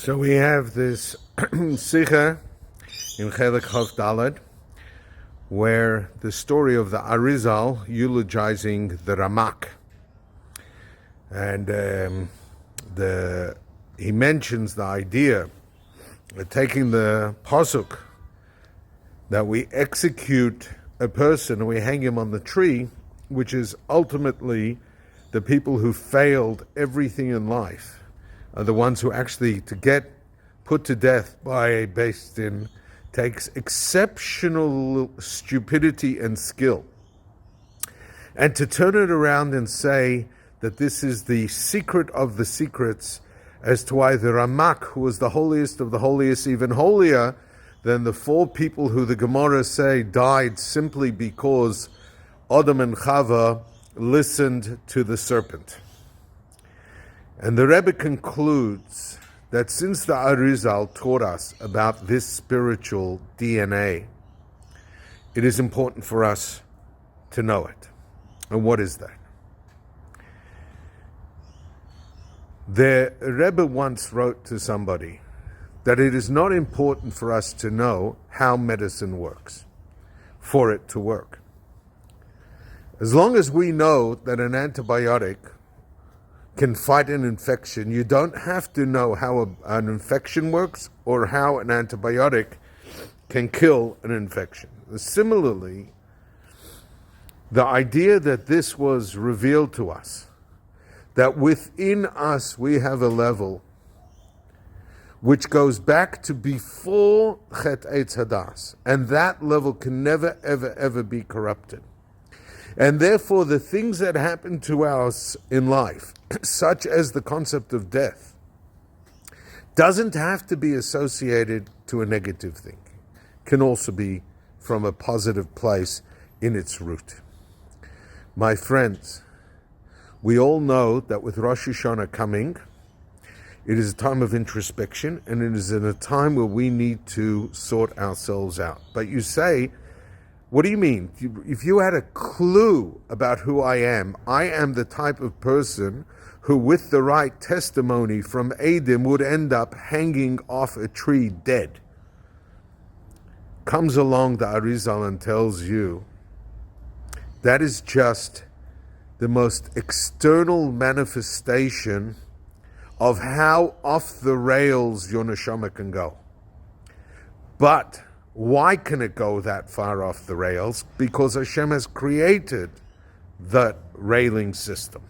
So we have this Sicha in Chelek Daled, where the story of the Arizal eulogizing the Ramak, and he mentions the idea of taking the pasuk that we execute a person and we hang him on the tree, which is ultimately the people who failed everything in life are the ones who actually, to get put to death by a Beis Din, takes exceptional stupidity and skill. And to turn it around and say that this is the secret of the secrets as to why the Ramak, who was the holiest of the holiest, even holier than the four people who the Gemara say died simply because Adam and Chava listened to the serpent. And the Rebbe concludes that since the Arizal taught us about this spiritual DNA, it is important for us to know it. And what is that? The Rebbe once wrote to somebody that it is not important for us to know how medicine works, for it to work. As long as we know that an antibiotic can fight an infection, you don't have to know how an infection works or how an antibiotic can kill an infection. Similarly, the idea that this was revealed to us, that within us we have a level which goes back to before Chet Eitz Hadas, and that level can never, ever, ever be corrupted. And therefore, the things that happen to us in life, such as the concept of death, doesn't have to be associated to a negative thing. Can also be from a positive place in its root. My friends, we all know that with Rosh Hashanah coming, it is a time of introspection, and it is in a time where we need to sort ourselves out. But you say, what do you mean? If you had a clue about who I am the type of person who, with the right testimony from Eidim, would end up hanging off a tree dead. Comes along the Arizal and tells you that is just the most external manifestation of how off the rails your neshama can go. But why can it go that far off the rails? Because Hashem has created that railing system.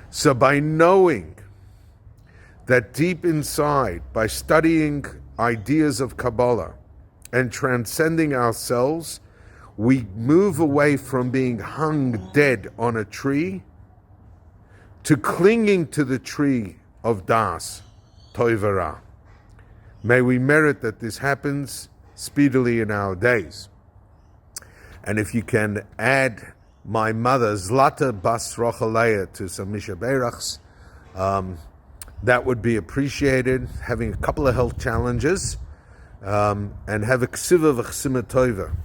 So by knowing that deep inside, by studying ideas of Kabbalah and transcending ourselves, we move away from being hung dead on a tree to clinging to the tree of Das, Toivara. May we merit that this happens speedily in our days. And if you can add my mother, Zlata Bas Rochaleya, to some Misha Beirachs, that would be appreciated, having a couple of health challenges, and have a ksiva v'chsima toiva.